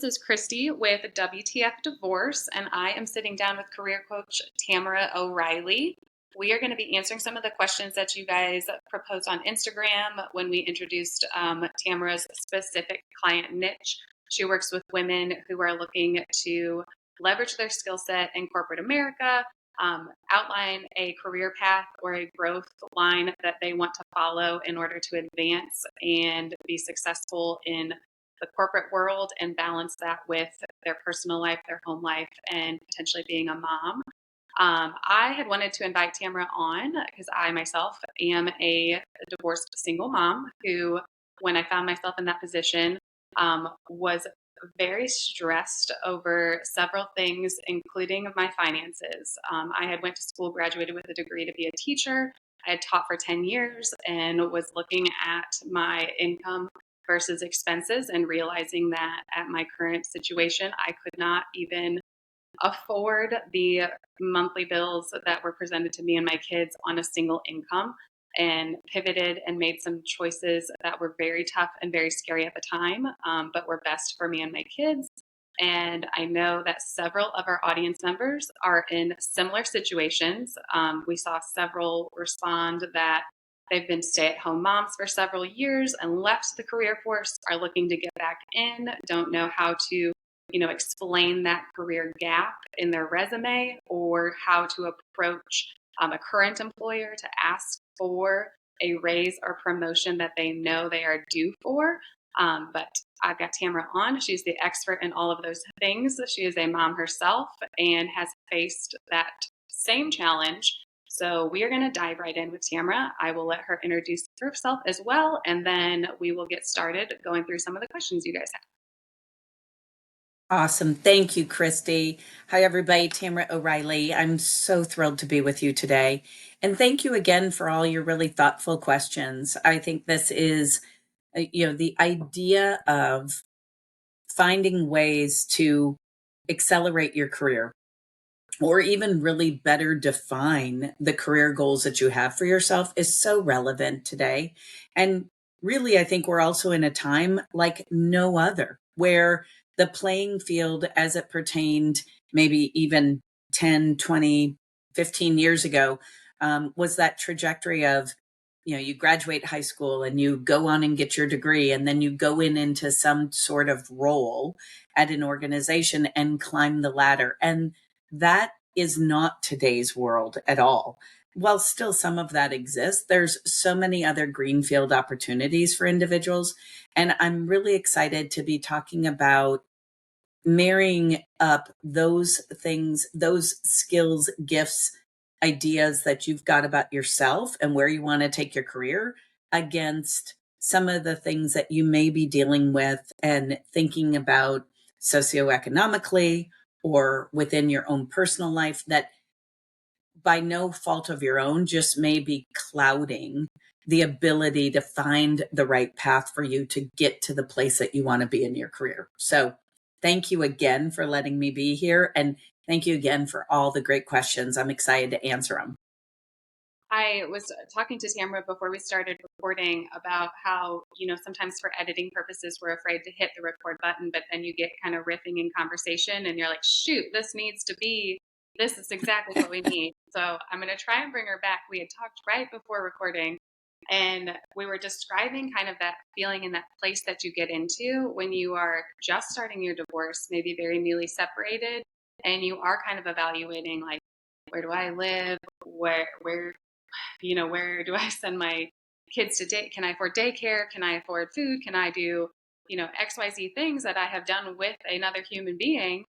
This is Christy with WTF Divorce, and I am sitting down with career coach Tamara O'Reilly. We are going to be answering some of the questions that you guys proposed on Instagram when we introduced Tamara's specific client niche. She works with women who are looking to leverage their skill set in corporate America, outline a career path or a growth line that they want to follow in order to advance and be successful in the corporate world and balance that with their personal life, their home life, and potentially being a mom. I had wanted to invite Tamara on because I myself am a divorced single mom who, when I found myself in that position, was very stressed over several things, including my finances. I had went to school, graduated with a degree to be a teacher. I had taught for 10 years and was looking at my income versus expenses and realizing that at my current situation, I could not even afford the monthly bills that were presented to me and my kids on a single income, and pivoted and made some choices that were very tough and very scary at the time, but were best for me and my kids. And I know that several of our audience members are in similar situations. We saw several respond that they've been stay-at-home moms for several years and left the career force, are looking to get back in, don't know how to explain that career gap in their resume or how to approach a current employer to ask for a raise or promotion that they know they are due for. But I've got Tamara on. She's the expert in all of those things. She is a mom herself and has faced that same challenge. So we are going to dive right in with Tamara. I will let her introduce herself as well, and then we will get started going through some of the questions you guys have. Awesome. Thank you, Christy. Hi, everybody. Tamara O'Reilly. I'm so thrilled to be with you today. And thank you again for all your really thoughtful questions. I think this is, the idea of finding ways to accelerate your career or even really better define the career goals that you have for yourself is so relevant today. And really, I think we're also in a time like no other where the playing field as it pertained maybe even 10, 20, 15 years ago was that trajectory of, you graduate high school and you go on and get your degree, and then you go into some sort of role at an organization and climb the ladder. And that is not today's world at all. While still some of that exists, there's so many other greenfield opportunities for individuals. And I'm really excited to be talking about marrying up those things, those skills, gifts, ideas that you've got about yourself and where you want to take your career against some of the things that you may be dealing with and thinking about socioeconomically or within your own personal life that by no fault of your own just may be clouding the ability to find the right path for you to get to the place that you want to be in your career. So thank you again for letting me be here. And thank you again for all the great questions. I'm excited to answer them. I was talking to Tamara before we started recording about how, sometimes for editing purposes, we're afraid to hit the record button, but then you get kind of riffing in conversation and you're like, shoot, this is exactly what we need. So I'm going to try and bring her back. We had talked right before recording, and we were describing kind of that feeling and that place that you get into when you are just starting your divorce, maybe very newly separated, and you are kind of evaluating, like, where do I live? Where do I send my kids to date? Can I afford daycare? Can I afford food? Can I do, XYZ things that I have done with another human being,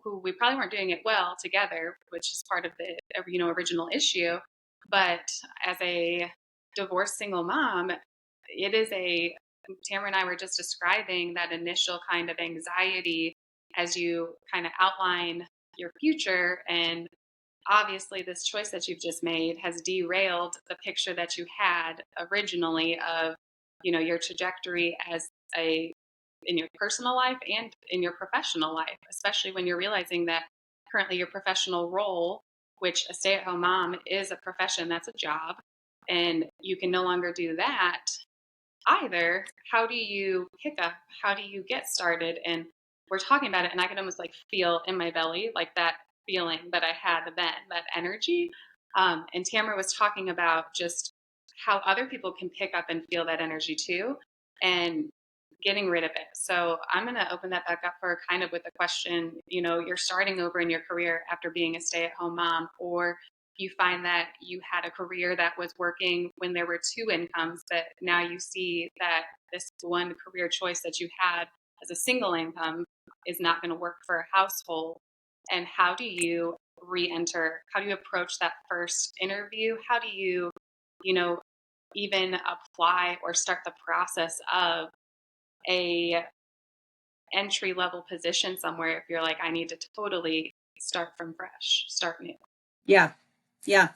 who we probably weren't doing it well together, which is part of the, original issue. But as a divorced single mom, Tamara and I were just describing that initial kind of anxiety as you kind of outline your future. And obviously this choice that you've just made has derailed the picture that you had originally of, your trajectory in your personal life and in your professional life, especially when you're realizing that currently your professional role, which a stay-at-home mom is a profession, that's a job, and you can no longer do that either. How do you pick up? How do you get started? And we're talking about it, and I can almost like feel in my belly, like that feeling that I had then, that energy. And Tamara was talking about just how other people can pick up and feel that energy too, and getting rid of it. So I'm going to open that back up for kind of with a question. You're starting over in your career after being a stay-at-home mom, or you find that you had a career that was working when there were two incomes, but now you see that this one career choice that you had as a single income is not going to work for a household. And how do you re-enter? How do you approach that first interview? How do you know, even apply or start the process of a entry level position somewhere if you're like, I need to totally start from fresh, start new? Yeah. Yeah.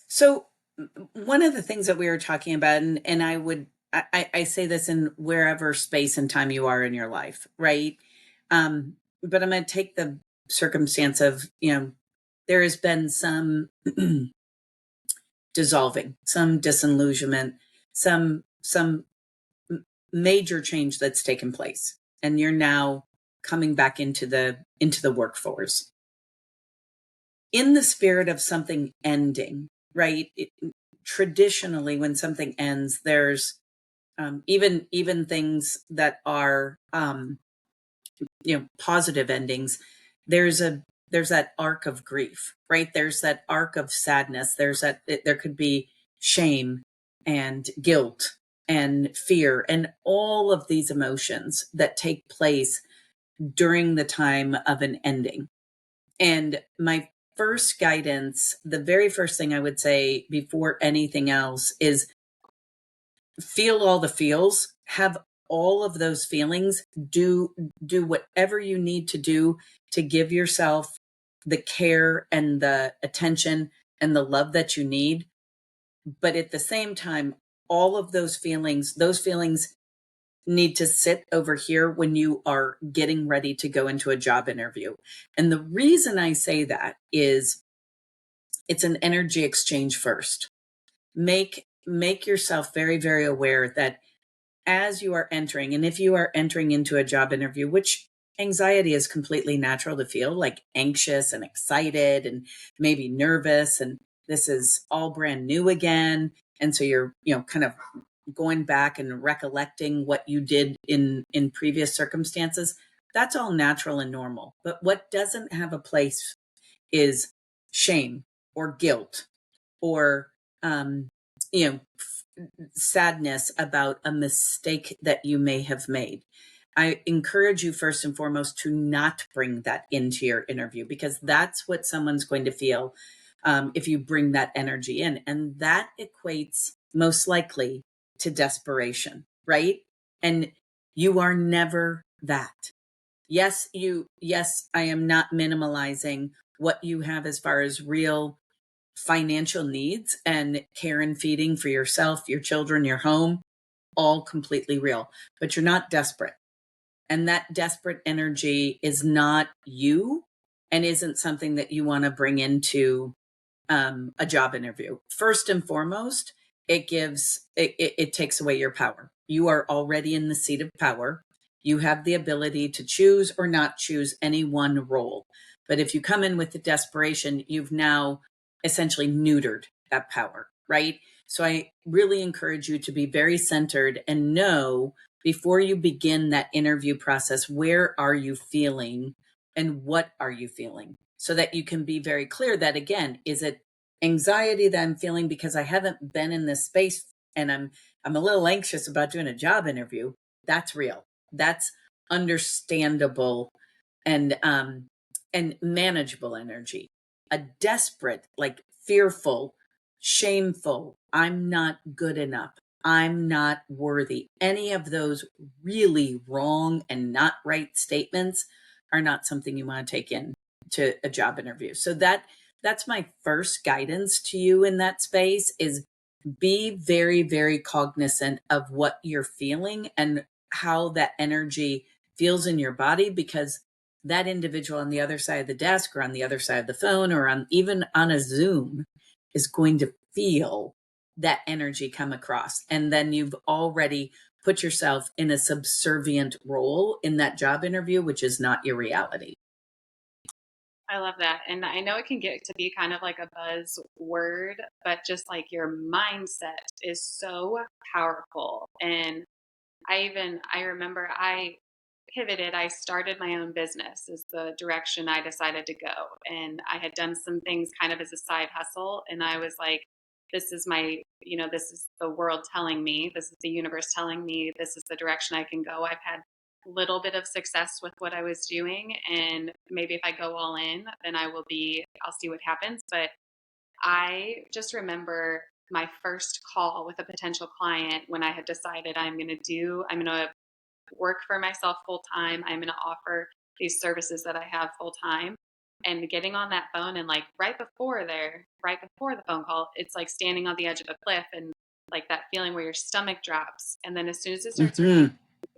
So one of the things that we were talking about, and I say this in wherever space and time you are in your life, right? But I'm going to take the circumstance of, there has been some dissolving, some disillusionment, some major change that's taken place, and you're now coming back into the workforce in the spirit of something ending, right? Traditionally, when something ends, there's even things that are positive endings. There's that arc of grief, right? There's that arc of sadness. There could be shame and guilt and fear and all of these emotions that take place during the time of an ending. And my first guidance, the very first thing I would say before anything else, is feel all the feels, have all of those feelings, do whatever you need to do to give yourself the care and the attention and the love that you need. But at the same time, all of those feelings need to sit over here when you are getting ready to go into a job interview. And the reason I say that is it's an energy exchange first. Make yourself very, very aware that as you are entering, and if you are entering into a job interview, which anxiety is completely natural to feel, like anxious and excited and maybe nervous, and this is all brand new again. And so you're, kind of going back and recollecting what you did in previous circumstances. That's all natural and normal. But what doesn't have a place is shame or guilt or you know sadness about a mistake that you may have made. I encourage you first and foremost to not bring that into your interview, because that's what someone's going to feel if you bring that energy in, and that equates most likely to desperation, right? And you are never that. Yes, I am not minimalizing what you have as far as real financial needs and care and feeding for yourself, your children, your home, all completely real, but you're not desperate. And that desperate energy is not you and isn't something that you want to bring into a job interview. First and foremost, it takes away your power. You are already in the seat of power. You have the ability to choose or not choose any one role. But if you come in with the desperation, you've now essentially neutered that power, right? So I really encourage you to be very centered and know before you begin that interview process, where are you feeling and what are you feeling? So that you can be very clear that, again, is it anxiety that I'm feeling because I haven't been in this space and I'm a little anxious about doing a job interview? That's real. That's understandable and manageable energy. A desperate, like fearful, shameful, I'm not good enough, I'm not worthy. Any of those really wrong and not right statements are not something you want to take in to a job interview. So that's my first guidance to you in that space, is be very, very cognizant of what you're feeling and how that energy feels in your body, because that individual on the other side of the desk or on the other side of the phone or even on a Zoom is going to feel that energy come across. And then you've already put yourself in a subservient role in that job interview, which is not your reality. I love that. And I know it can get to be kind of like a buzzword, but just like your mindset is so powerful. And I remember I pivoted. I started my own business is the direction I decided to go. And I had done some things kind of as a side hustle. And I was like, this is my, this is the world telling me, this is the universe telling me, this is the direction I can go. I've had a little bit of success with what I was doing. And maybe if I go all in, then I'll see what happens. But I just remember my first call with a potential client when I had decided I'm going to work for myself full time. I'm going to offer these services that I have full time. And getting on that phone and like right before the phone call, it's like standing on the edge of a cliff and like that feeling where your stomach drops. And then as soon as it starts Mm-hmm.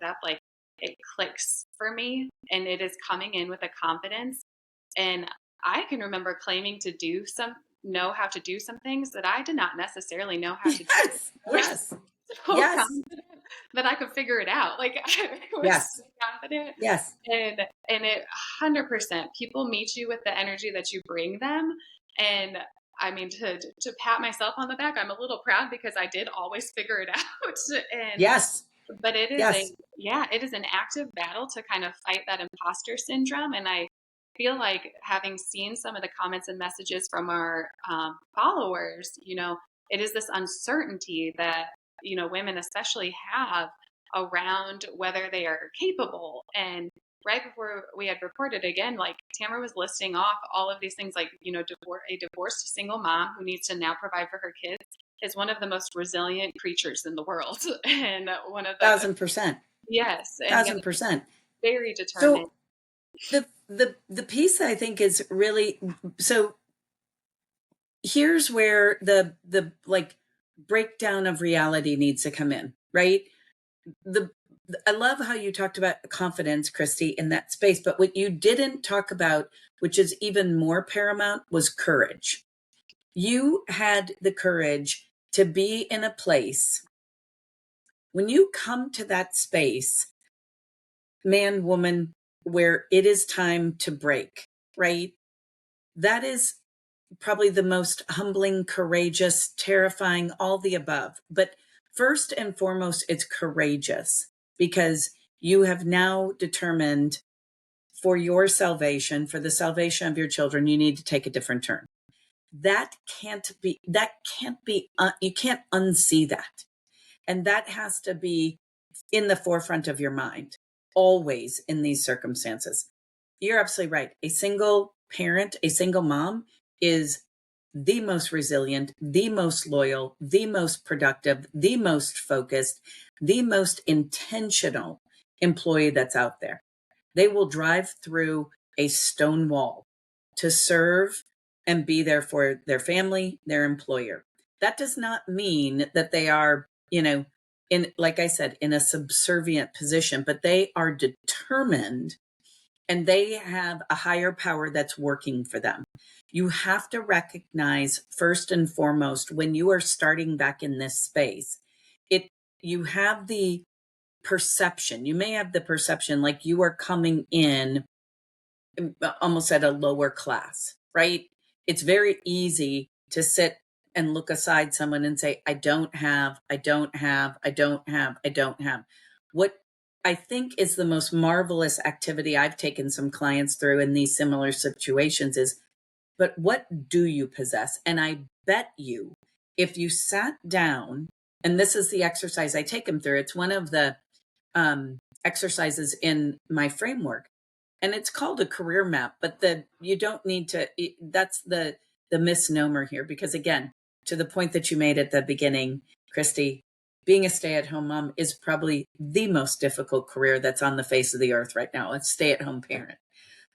up, like it clicks for me and it is coming in with a confidence. And I can remember claiming to know how to do some things that I did not necessarily know how to do. Yes, I was yes, so yes, confident that I could figure it out. Like I was yes, so confident. yes. And it 100% people meet you with the energy that you bring them. And I mean to pat myself on the back, I'm a little proud because I did always figure it out. And Yes, but yes. it is an active battle to kind of fight that imposter syndrome. And I feel like having seen some of the comments and messages from our followers, it is this uncertainty that, women especially have around whether they are capable. And right before we had recorded again, like Tamara was listing off all of these things, like, a divorced single mom who needs to now provide for her kids is one of the most resilient creatures in the world. And one of the, 1,000%. yes, and yet 1,000%. very determined. So the piece I think is really, so here's where the like breakdown of reality needs to come in, right? The I love how you talked about confidence, Christy, in that space, but what you didn't talk about, which is even more paramount, was courage. You had the courage to be in a place when you come to that space, man, woman, where it is time to break, right? That is probably the most humbling, courageous, terrifying, all the above. But first and foremost, it's courageous because you have now determined for your salvation, for the salvation of your children, you need to take a different turn. You can't unsee that. And that has to be in the forefront of your mind, always in these circumstances. You're absolutely right. A single parent, a single mom is the most resilient, the most loyal, the most productive, the most focused, the most intentional employee that's out there. They will drive through a stone wall to serve and be there for their family, their employer. That does not mean that they are, in, like I said, in a subservient position, but they are determined and they have a higher power that's working for them. You have to recognize first and foremost when you are starting back in this space, you have the perception. You may have the perception like you are coming in almost at a lower class, right? It's very easy to sit and look aside someone and say, I don't have, I don't have, I don't have, I don't have. What I think is the most marvelous activity I've taken some clients through in these similar situations is, but what do you possess? And I bet you, if you sat down, and this is the exercise I take them through, it's one of the exercises in my framework, and it's called a career map, but you don't need to, that's the misnomer here, because again, to the point that you made at the beginning, Christy, being a stay-at-home mom is probably the most difficult career that's on the face of the earth right now. It's stay-at-home parent.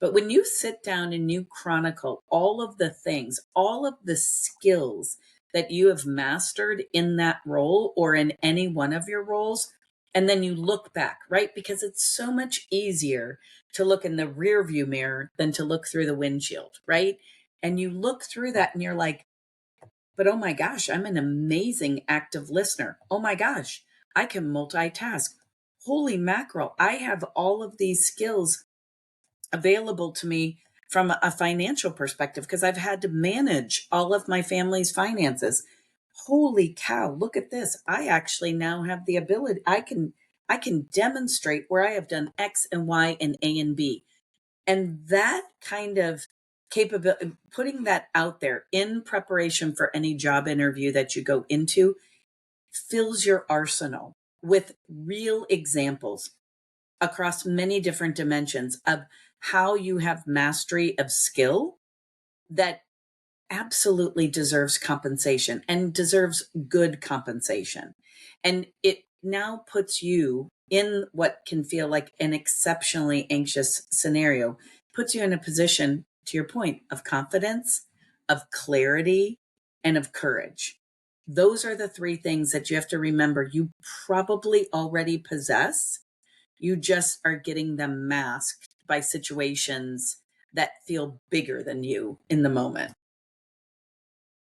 But when you sit down and you chronicle all of the things, all of the skills that you have mastered in that role or in any one of your roles, and then you look back, right? Because it's so much easier to look in the rear view mirror than to look through the windshield, right? And you look through that and you're like, but oh my gosh, I'm an amazing active listener. Oh my gosh, I can multitask. Holy mackerel, I have all of these skills available to me from a financial perspective because I've had to manage all of my family's finances. Holy cow, look at this. I actually now have the ability, I can demonstrate where I have done X and Y and A and B. And that kind of capability, putting that out there in preparation for any job interview that you go into, fills your arsenal with real examples across many different dimensions of how you have mastery of skill that absolutely deserves compensation and deserves good compensation. And it now puts you in what can feel like an exceptionally anxious scenario, puts you in a position, to your point, of confidence, of clarity, and of courage. Those are the three things that you have to remember you probably already possess. You just are getting them masked by situations that feel bigger than you in the moment.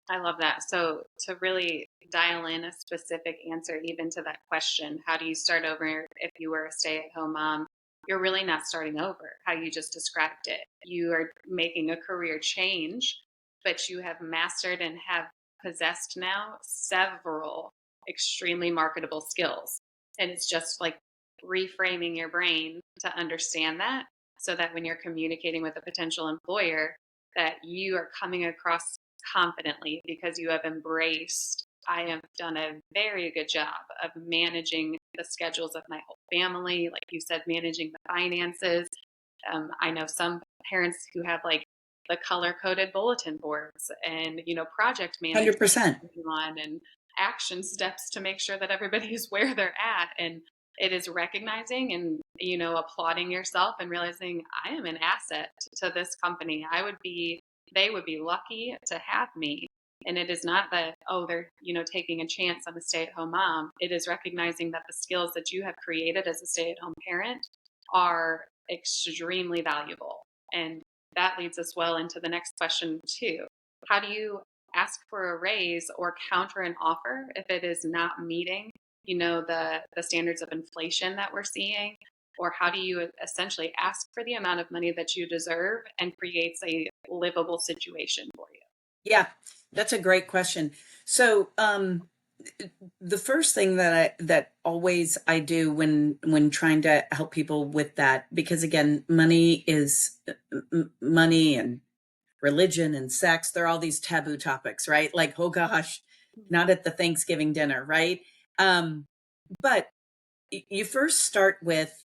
I love that. So to really dial in a specific answer even to that question, how do you start over if you were a stay-at-home mom? You're really not starting over, how you just described it. You are making a career change, but you have mastered and have possessed now several extremely marketable skills. And it's just like reframing your brain to understand that so that when you're communicating with a potential employer, that you are coming across confidently because you have embraced, I have done a very good job of managing the schedules of my whole family. Like you said, managing the finances. I know some parents who have like the color coded bulletin boards and, project management 100%. on and action steps to make sure that everybody is where they're at. And it is recognizing and, applauding yourself and realizing I am an asset to this company. They would be lucky to have me. And it is not that, oh, they're, taking a chance on a stay-at-home mom. It is recognizing that the skills that you have created as a stay-at-home parent are extremely valuable. And that leads us well into the next question too. How do you ask for a raise or counter an offer if it is not meeting, the standards of inflation that we're seeing? Or how do you essentially ask for the amount of money that you deserve and creates a livable situation for you? Yeah, that's a great question. So, the first thing that always I do when trying to help people with that, because again, money is money and religion and sex, they're all these taboo topics, right? Like, oh gosh, not at the Thanksgiving dinner, right? But you first start with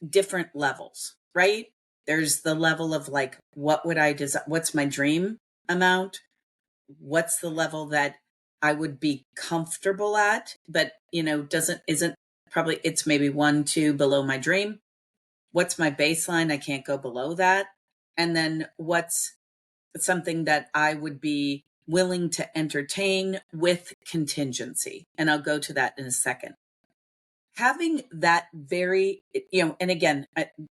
different levels, right? There's the level of like, what would I desire? What's my dream amount? What's the level that I would be comfortable at, but isn't probably, it's maybe 1, 2 below my dream. What's my baseline? I can't go below that. And then what's something that I would be willing to entertain with contingency? And I'll go to that in a second. Having that very, and again,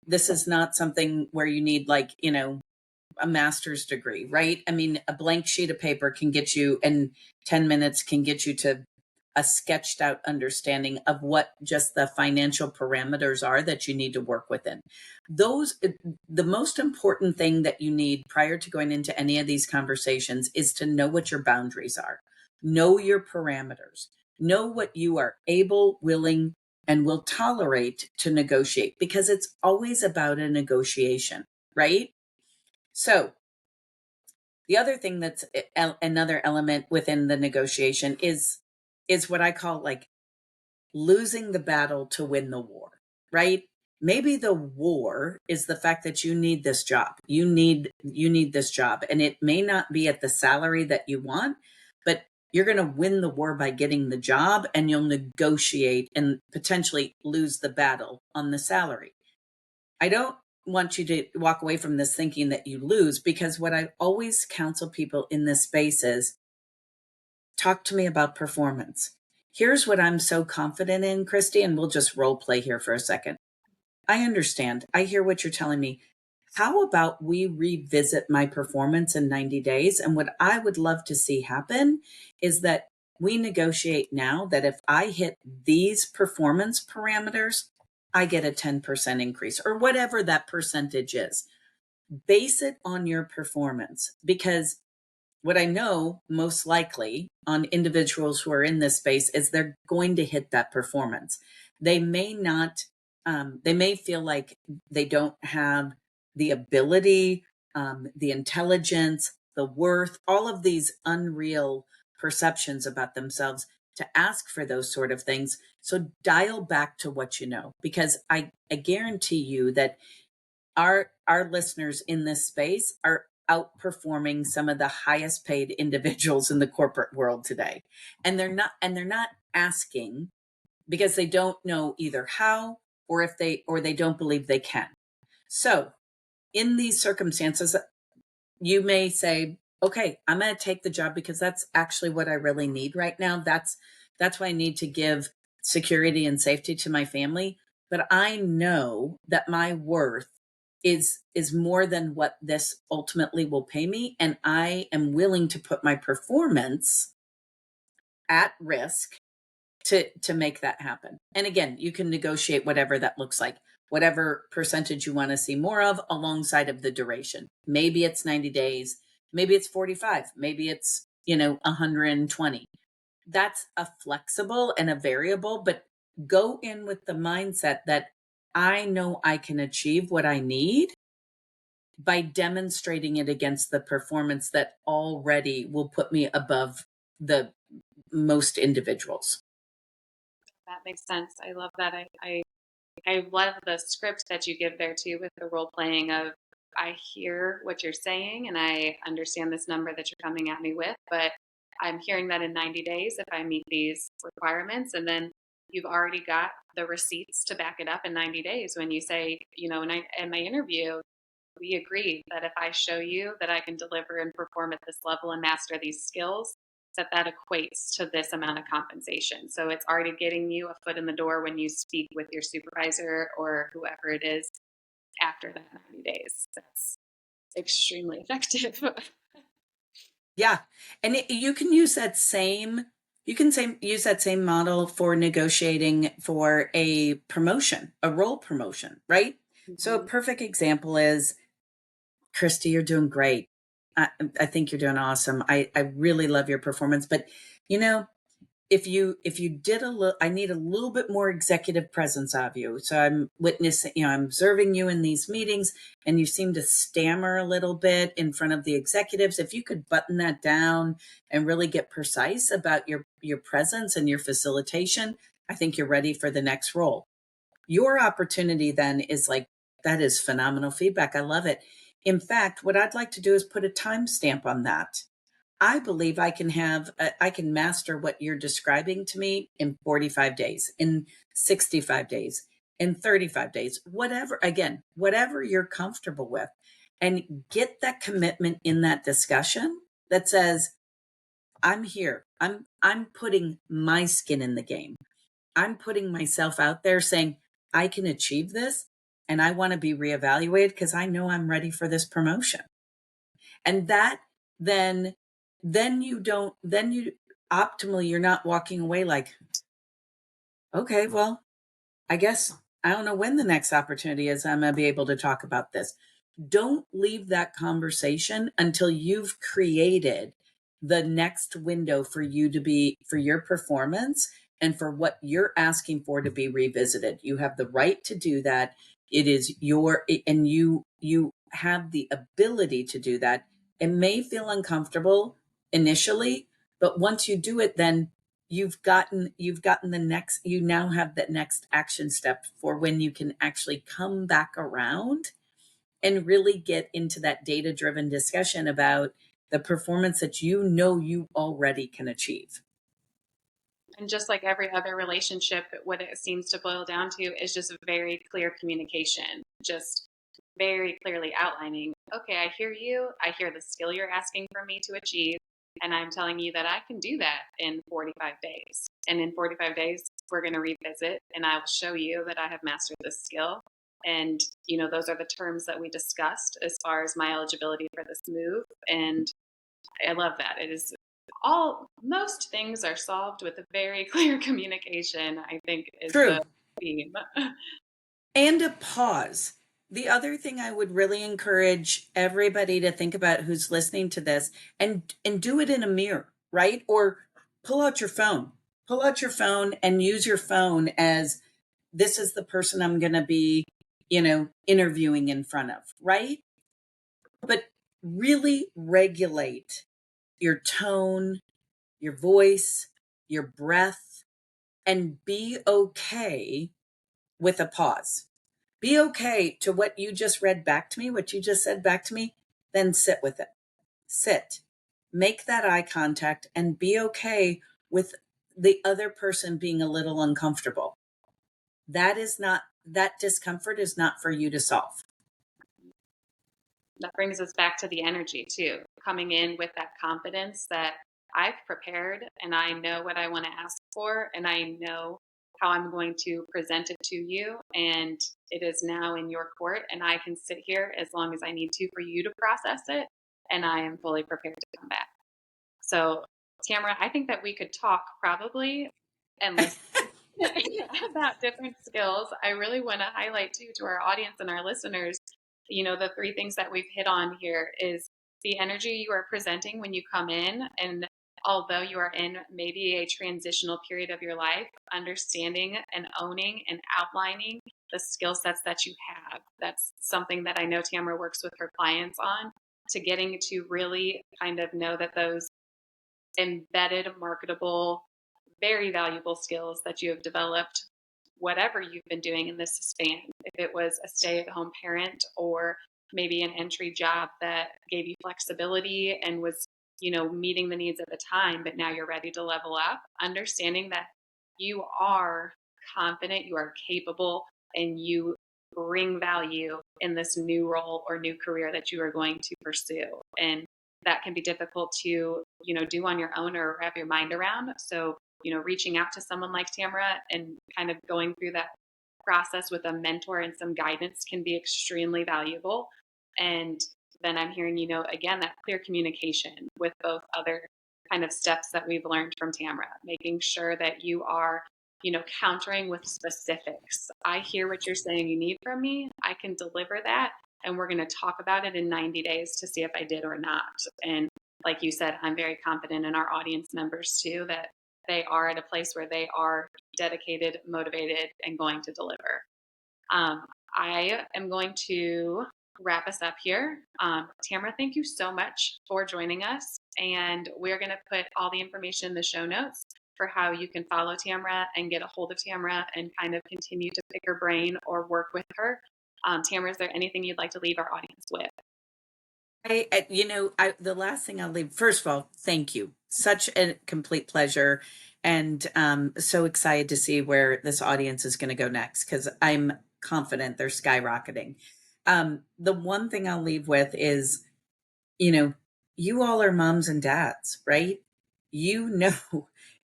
this is not something where you need like, a master's degree, right? I mean, a blank sheet of paper can get you, and 10 minutes can get you to a sketched out understanding of what just the financial parameters are that you need to work within. The most important thing that you need prior to going into any of these conversations is to know what your boundaries are, know your parameters, know what you are able, willing, and will tolerate to negotiate, because it's always about a negotiation, right? So the other thing that's another element within the negotiation is what I call like losing the battle to win the war, right? Maybe the war is the fact that you need this job. You need this job, and it may not be at the salary that you want, but you're going to win the war by getting the job, and you'll negotiate and potentially lose the battle on the salary. I don't want you to walk away from this thinking that you lose, because what I always counsel people in this space is talk to me about performance. Here's what I'm so confident in, Christy, and we'll just role play here for a second. I understand. I hear what you're telling me. How about we revisit my performance in 90 days? And what I would love to see happen is that we negotiate now that if I hit these performance parameters, I get a 10% increase or whatever that percentage is. Base it on your performance, because what I know most likely on individuals who are in this space is they're going to hit that performance. They may not, they may feel like they don't have the ability, the intelligence, the worth, all of these unreal perceptions about themselves to ask for those sort of things. So dial back to what you know, because I guarantee you that our listeners in this space are outperforming some of the highest paid individuals in the corporate world today. And they're not asking because they don't know either how, or they don't believe they can. So in these circumstances, you may say, okay, I'm going to take the job because that's actually what I really need right now. That's why I need to give security and safety to my family. But I know that my worth is more than what this ultimately will pay me. And I am willing to put my performance at risk to make that happen. And again, you can negotiate whatever that looks like, whatever percentage you want to see more of alongside of the duration. Maybe it's 90 days, maybe it's 45, maybe it's, 120. That's a flexible and a variable, but go in with the mindset that I know I can achieve what I need by demonstrating it against the performance that already will put me above the most individuals. That makes sense. I love that. I love the script that you give there too, with the role playing of, I hear what you're saying and I understand this number that you're coming at me with, but I'm hearing that in 90 days if I meet these requirements. And then you've already got the receipts to back it up in 90 days when you say, in my interview, we agreed that if I show you that I can deliver and perform at this level and master these skills, that equates to this amount of compensation. So it's already getting you a foot in the door when you speak with your supervisor or whoever it is after that 90 days. That's extremely effective. Yeah. And you can use that same use that same model for negotiating for a promotion, a role promotion, right? So a Mhm. perfect example is, Christy, you're doing great. I think you're doing awesome. I really love your performance, but you know, if you did a little, I need a little bit more executive presence of you. So I'm witnessing, I'm observing you in these meetings, and you seem to stammer a little bit in front of the executives. If you could button that down and really get precise about your presence and your facilitation, I think you're ready for the next role. Your opportunity then is like, that is phenomenal feedback. I love it. In fact, what I'd like to do is put a timestamp on that. I believe I can master what you're describing to me in 45 days, in 65 days, in 35 days, whatever you're comfortable with, and get that commitment in that discussion that says, I'm here. I'm putting my skin in the game. I'm putting myself out there saying, I can achieve this and I want to be reevaluated because I know I'm ready for this promotion. And that then you don't then you optimally, you're not walking away like, okay, well, I guess I don't know when the next opportunity is I'm going to be able to talk about this. Don't leave that conversation until you've created the next window for you to be, for your performance and for what you're asking for to be revisited. You have the right to do that. It is and you have the ability to do that. It may feel uncomfortable initially, but once you do it, then you've gotten the next, you now have that next action step for when you can actually come back around and really get into that data driven discussion about the performance that you already can achieve. And just like every other relationship, what it seems to boil down to is just very clear communication, just very clearly outlining, okay, I hear you. I hear the skill you're asking for me to achieve. And I'm telling you that I can do that in 45 days. And in 45 days, we're going to revisit and I will show you that I have mastered this skill. And, those are the terms that we discussed as far as my eligibility for this move. And I love that. It is most things are solved with a very clear communication, I think is the True. theme. And a pause. The other thing I would really encourage everybody to think about who's listening to this, and do it in a mirror, right? Or pull out your phone. Pull out your phone and use your phone as, this is the person I'm going to be, interviewing in front of, right? But really regulate your tone, your voice, your breath, and be okay with a pause. Be okay to what you just read back to me, what you just said back to me, then sit with it. Sit. Make that eye contact and be okay with the other person being a little uncomfortable. That discomfort is not for you to solve. That brings us back to the energy too, coming in with that confidence that I've prepared and I know what I want to ask for and I know how I'm going to present it to you. And it is now in your court, and I can sit here as long as I need to for you to process it. And I am fully prepared to come back. So, Tamara, I think that we could talk probably endless about different skills. I really want to highlight too to our audience and our listeners, the three things that we've hit on here is the energy you are presenting when you come in. And although you are in maybe a transitional period of your life, understanding and owning and outlining the skill sets that you have. That's something that I know Tamara works with her clients on, to getting to really kind of know that those embedded, marketable, very valuable skills that you have developed, whatever you've been doing in this span. If it was a stay at home parent or maybe an entry job that gave you flexibility and was, meeting the needs at the time, but now you're ready to level up, understanding that you are confident, you are capable, and you bring value in this new role or new career that you are going to pursue. And that can be difficult to, do on your own or wrap your mind around. So, reaching out to someone like Tamara and kind of going through that process with a mentor and some guidance can be extremely valuable. And then I'm hearing, again, that clear communication with both other kind of steps that we've learned from Tamara, making sure that you are, countering with specifics. I hear what you're saying you need from me. I can deliver that. And we're going to talk about it in 90 days to see if I did or not. And like you said, I'm very confident in our audience members too, that they are at a place where they are dedicated, motivated, and going to deliver. I am going to wrap us up here. Tamara, thank you so much for joining us. And we're going to put all the information in the show notes for how you can follow Tamara and get a hold of Tamara and kind of continue to pick her brain or work with her. Tamara, is there anything you'd like to leave our audience with? The last thing I'll leave, first of all, thank you. Such a complete pleasure. And so excited to see where this audience is going to go next, because I'm confident they're skyrocketing. The one thing I'll leave with is, you all are moms and dads, right?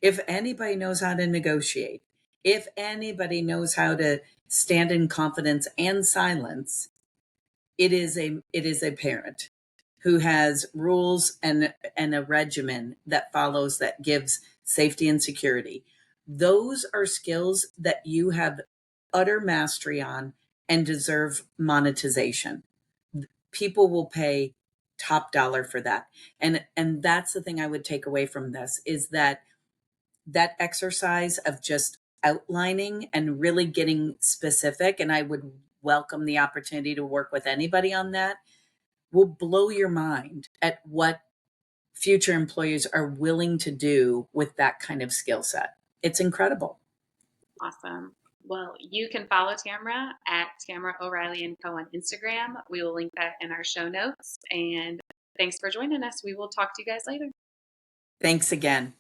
If anybody knows how to negotiate, if anybody knows how to stand in confidence and silence, it is a parent who has rules and a regimen that follows, that gives safety and security. Those are skills that you have utter mastery on and deserve monetization. People will pay top dollar for that. And that's the thing I would take away from this, is that exercise of just outlining and really getting specific, and I would welcome the opportunity to work with anybody on that, will blow your mind at what future employees are willing to do with that kind of skill set. It's incredible. Awesome. Well, you can follow Tamara at Tamara O'Reilly & Co. on Instagram. We will link that in our show notes. And thanks for joining us. We will talk to you guys later. Thanks again.